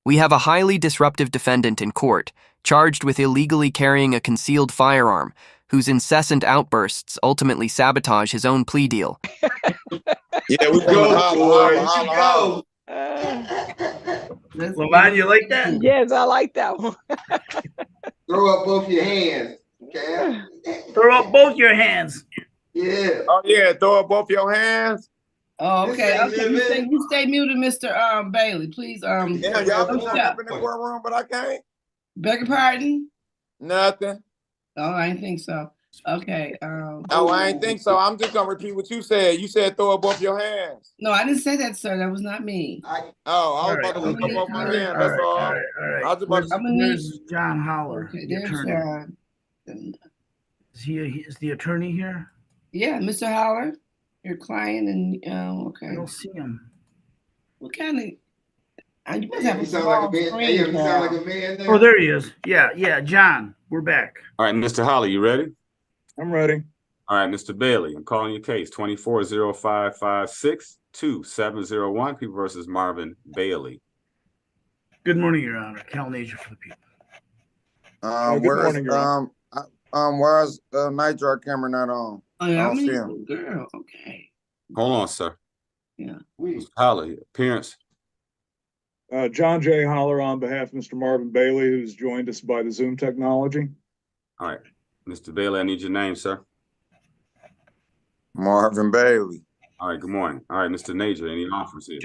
We have a highly disruptive defendant in court, charged with illegally carrying a concealed firearm, whose incessant outbursts ultimately sabotage his own plea deal. Yeah, we Go, holla, boy. holla. Lamont, you like that? Yes, I like that one. Throw up both your hands. Okay. Throw up both your hands. Yeah. Oh yeah, throw up both your hands. Oh, This okay. ain't Okay, living. you stay muted, Mr. Bailey, please. Yeah, y'all can don't come up stop. in the courtroom, but I can't. Beg your pardon? Nothing. Oh, I didn't think so. Okay. Oh, I ain't think so. I'm just gonna repeat what you said. You said throw up both your hands. No, I didn't say that, sir. That was not me. Oh, I was about to lift up both my hands. That's all. All I right. was about to. Where's John Holler? Okay, the there's attorney? Is the attorney here? yeah, Mr. Holler, your client, and okay. I don't see him. What kind of? You must Yeah, have you a sound like a small man. screen, Hey, you sound pal. like a man now. Oh, there he is. Yeah, John, we're back. All right, Mr. Holly, you ready? I'm ready. All right, Mr. Bailey, I'm calling your case 2405562701, People versus Marvin Bailey. Good morning, Your Honor. Cal Nager for the people. Good morning, Your Honor. Where's the nitro camera not on? Oh, yeah, I I don't see mean, him. girl. Okay. Hold on, sir. Yeah. Mr. Holly, appearance. John J. Holler on behalf of Mr. Marvin Bailey, who's joined us by the Zoom technology. All right, Mr. Bailey, I need your name, sir. Marvin Bailey. All right, good morning. All right, Mr. Nager, any offers here?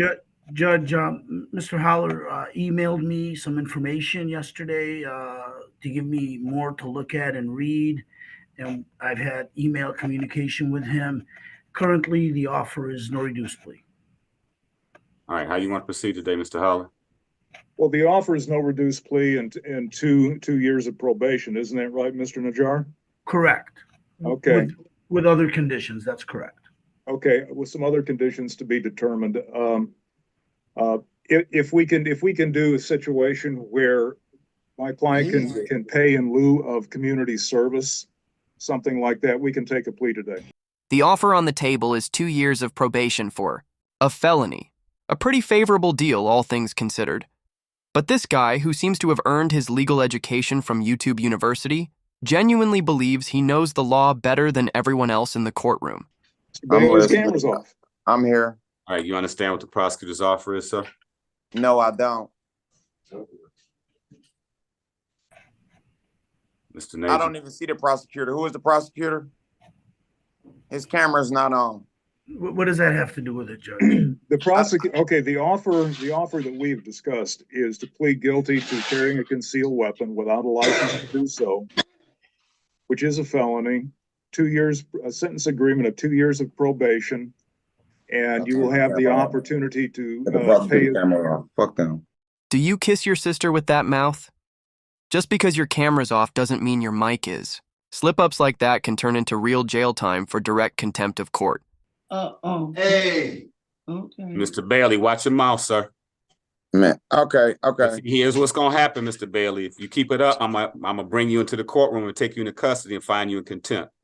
Judge, Mr. Holler emailed me some information yesterday to give me more to look at and read, and I've had email communication with him. Currently, the offer is no reduced plea. All right, how you want to proceed today, Mr. Holler? Well, the offer is no reduced plea and 2 years of probation. Isn't that right, Mr. Najjar? Correct. Okay. With other conditions, that's correct. Okay, with some other conditions to be determined. If we can do a situation where my client can pay in lieu of community service, something like that, we can take a plea today. The offer on the table is 2 years of probation for a felony. A pretty favorable deal, all things considered. But this guy, who seems to have earned his legal education from YouTube University, genuinely believes he knows the law better than everyone else in the courtroom. His camera's off. I'm here. All right, you understand what the prosecutor's offer is, sir? No, I don't. Mr. Nager. I don't even see the prosecutor. Who is the prosecutor? His camera's not on. What does that have to do with it, Judge? The offer that we've discussed is to plead guilty to carrying a concealed weapon without a license to do so, which is a felony. 2 years, a sentence agreement of 2 years of probation, and you will have the opportunity to pay. Fuck them. Do you kiss your sister with that mouth? Just because your camera's off doesn't mean your mic is. Slip-ups like that can turn into real jail time for direct contempt of court. Hey. Okay. Mr. Bailey, watch your mouth, sir. Man, okay. Here's what's gonna happen, Mr. Bailey. If you keep it up, I'm gonna bring you into the courtroom and take you into custody and find you in contempt.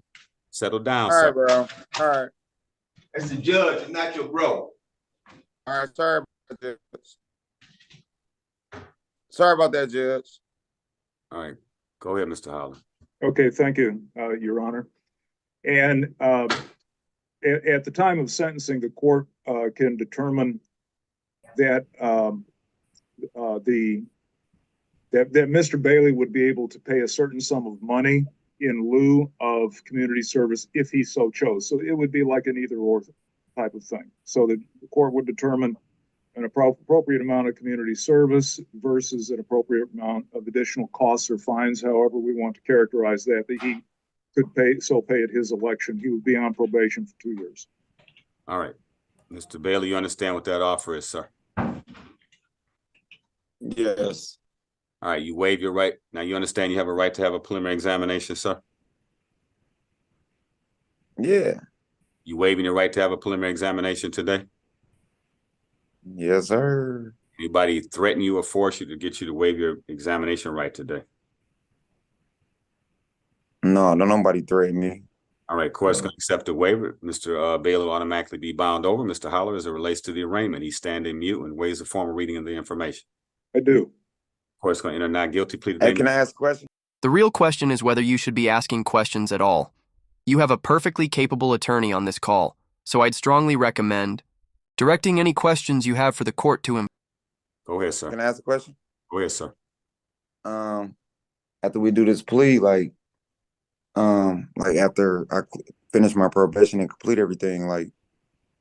Settle down, All sir. right, bro. All right. That's the judge, not your bro. All right. Sorry about that. Sorry about that, Judge. All right, go ahead, Mr. Holland. Okay, thank you, Your Honor. And at the time of sentencing, the court can determine that that Mr. Bailey would be able to pay a certain sum of money in lieu of community service if he so chose. So it would be like an either-or type of thing. So the court would determine an appropriate amount of community service versus an appropriate amount of additional costs or fines, however we want to characterize that he could pay at his election. He would be on probation for 2 years. All right. Mr. Bailey, you understand what that offer is, sir? Yes. All right, you waive your right. Now you understand you have a right to have a preliminary examination, sir? Yeah. You waiving your right to have a preliminary examination today? Yes, sir. Anybody threaten you or force you to get you to waive your examination right today? No, don't nobody threaten me. All right, court's going to accept the waiver. Mr. Bailey will automatically be bound over. Mr. Holler, as it relates to the arraignment, he's standing mute and waives the formal reading of the information. I do. Court's going to enter not guilty plea Hey, today. can I ask a question? The real question is whether you should be asking questions at all. You have a perfectly capable attorney on this call, so I'd strongly recommend directing any questions you have for the court to him. Go ahead, sir. Can I ask a question? Go ahead, sir. After we do this plea, like after I finish my probation and complete everything, like,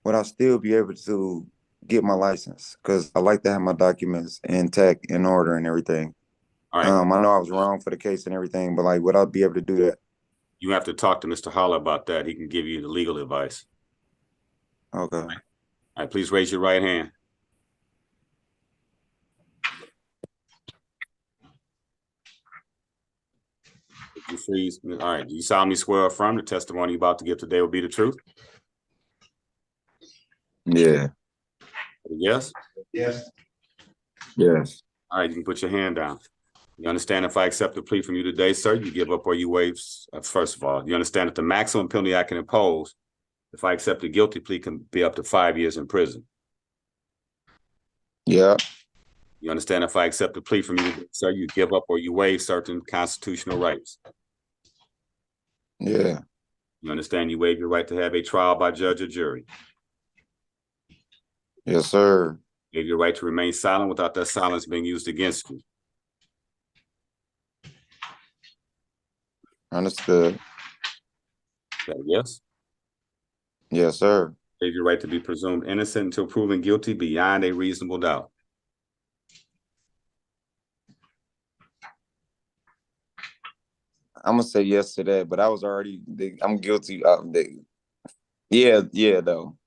would I still be able to get my license? Because I like to have my documents intact, in order, and everything. All right. I know I was wrong for the case and everything, but like, would I be able to do that? You have to talk to Mr. Holler about that. He can give you the legal advice. Okay. All right, please raise your right hand. Would you freeze? All right. Do you solemnly swear or affirm the testimony you're about to give today will be the truth? Yeah. Yes? Yes. Yes. All right, you can put your hand down. You understand if I accept the plea from you today, sir, you give up or you waive? First of all, you understand that the maximum penalty I can impose if I accept a guilty plea can be up to 5 years in prison. Yeah. You understand if I accept the plea from you, sir, you give up or you waive certain constitutional rights. Yeah. You understand you waive your right to have a trial by judge or jury. Yes, sir. You have your right to remain silent without that silence being used against you. Understood. Is that yes? Yes, sir. You have your right to be presumed innocent until proven guilty beyond a reasonable doubt. I'm gonna say yes to that, but I was already, I'm guilty. Yeah, though,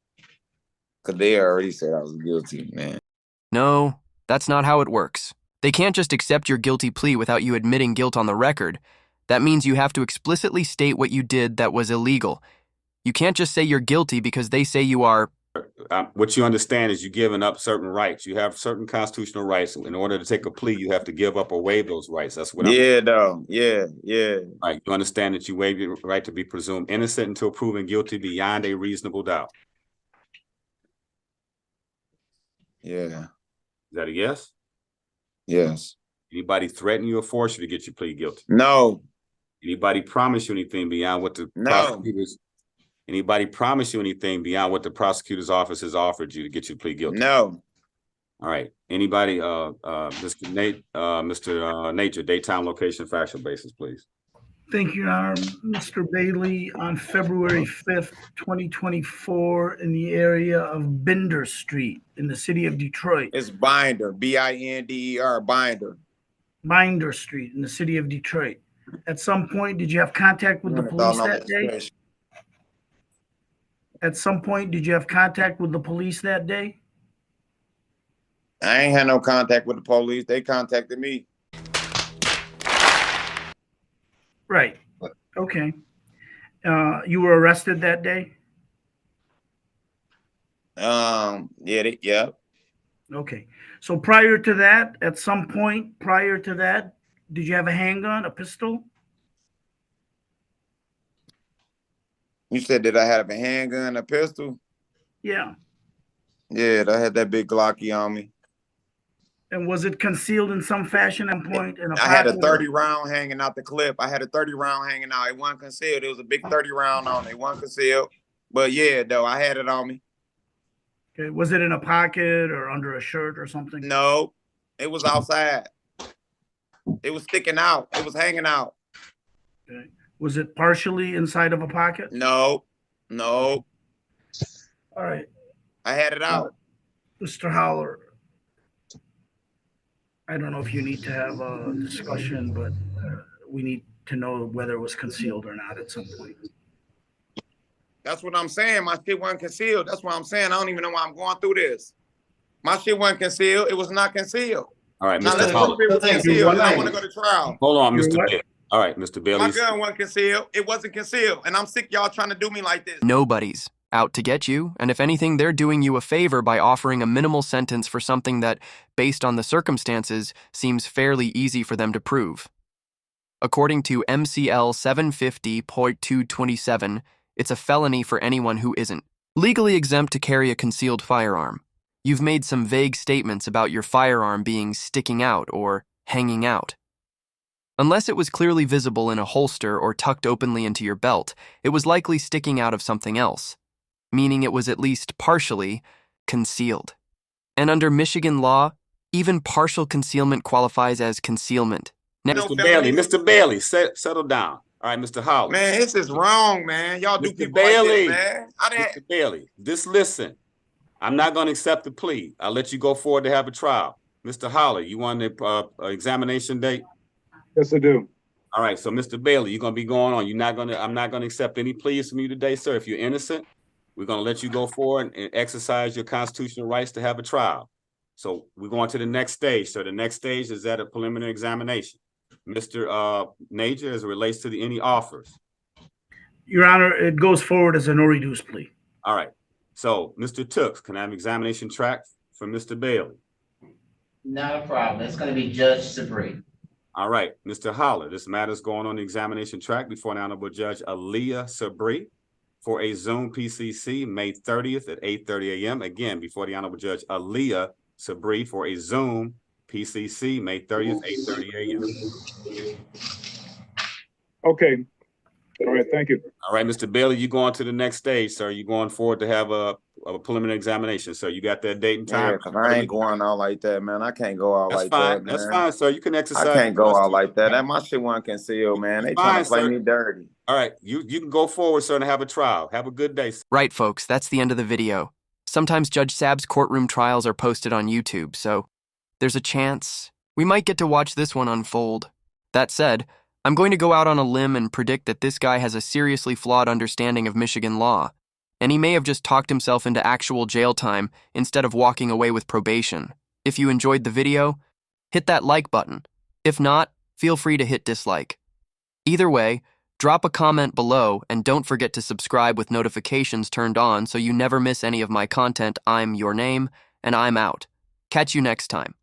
because they already said I was guilty, man. No, that's not how it works. They can't just accept your guilty plea without you admitting guilt on the record. That means you have to explicitly state what you did that was illegal. You can't just say you're guilty because they say you are. What you understand is you're giving up certain rights. You have certain constitutional rights. In order to take a plea, you have to give up or waive those rights. That's what Yeah, though. Yeah. All right, you understand that you waive your right to be presumed innocent until proven guilty beyond a reasonable doubt. Yeah. Is that a yes? Yes. Anybody threaten you or force you to get your plea guilty? No. Anybody promise you anything beyond what the prosecutors? Anybody promise you anything beyond what the prosecutor's office has offered you to get your plea guilty? No. All right. Anybody, Mr. Nature, daytime, location, factual basis, please. Thank you, Your Honor. Mr. Bailey, on February 5th, 2024, in the area of Binder Street in the city of Detroit. It's Binder, Binder, Binder. Binder Street in the city of Detroit. At some point, did you have contact with the police that day? At some point, did you have contact with the police that day? I ain't had no contact with the police. They contacted me. Right. Okay. You were arrested that day? Yeah. Okay. So prior to that, at some point prior to that, did you have a handgun, a pistol? You said, did I have a handgun, a pistol? Yeah. Yeah, I had that big Glocky on me. And was it concealed in some fashion and point? I had a 30 round hanging out the clip. I had a 30 round hanging out. It wasn't concealed. It was a big 30 round on it. It wasn't concealed. But yeah, though, I had it on me. Okay. Was it in a pocket or under a shirt or something? No, it was outside. It was sticking out. It was hanging out. Okay. Was it partially inside of a pocket? No. All right. I had it out. Mr. Howler, I don't know if you need to have a discussion, but we need to know whether it was concealed or not at some point. That's what I'm saying. My shit wasn't concealed. That's what I'm saying. I don't even know why I'm going through this. My shit wasn't concealed. It was not concealed. All right, Now Mr. let's Holler. go if it was concealed. And I want to go to trial. Hold on, You're Mr. what? Bailey. All right, Mr. Bailey. My gun wasn't concealed. It wasn't concealed. And I'm sick y'all trying to do me like this. Nobody's out to get you, and if anything, they're doing you a favor by offering a minimal sentence for something that, based on the circumstances, seems fairly easy for them to prove. According to MCL 750.227, it's a felony for anyone who isn't legally exempt to carry a concealed firearm. You've made some vague statements about your firearm being sticking out or hanging out. Unless it was clearly visible in a holster or tucked openly into your belt, it was likely sticking out of something else, meaning it was at least partially concealed. And under Michigan law, even partial concealment qualifies as concealment. Mr. Bailey, settle down. All right, Mr. Howard. Man, this is wrong, man. Y'all do Mr. people like Bailey. this, man. Mr. Bailey, just listen. I'm not going to accept the plea. I'll let you go forward to have a trial. Mr. Holler, you want the examination date? Yes, I do. All right, so Mr. Bailey, you're going to be going on. I'm not going to accept any pleas from you today, sir. If you're innocent, we're going to let you go forward and exercise your constitutional rights to have a trial. So we're going to the next stage. So the next stage is at a preliminary examination. Mr. Major, as it relates to any offers. Your Honor, it goes forward as a no reduced plea. All right. So, Mr. Tooks, can I have examination track from Mr. Bailey? Not a problem. It's going to be Judge Sabri. All right, Mr. Holler, this matter is going on the examination track before an Honorable Judge Aaliyah Sabri for a Zoom PCC May 30th at 8:30 a.m. Again, before the Honorable Judge Aaliyah Sabri for a Zoom PCC May 30th, 8:30 a.m. Okay. All right, thank you. All right, Mr. Bailey, you going to the next stage, sir. You going forward to have a preliminary examination, sir. You got that date and time? Yeah, because I ain't going out like that, man. I can't go out like that, man. That's fine, sir. You can exercise. I can't go out like that. My shit wasn't concealed, man. They trying to play me dirty. All right, you can go forward, sir, and have a trial. Have a good day, sir. Right, folks, that's the end of the video. Sometimes Judge Sab's courtroom trials are posted on YouTube, so there's a chance we might get to watch this one unfold. That said, I'm going to go out on a limb and predict that this guy has a seriously flawed understanding of Michigan law, and he may have just talked himself into actual jail time instead of walking away with probation. If you enjoyed the video, hit that like button. If not, feel free to hit dislike. Either way, drop a comment below and don't forget to subscribe with notifications turned on so you never miss any of my content. I'm your name, and I'm out. Catch you next time.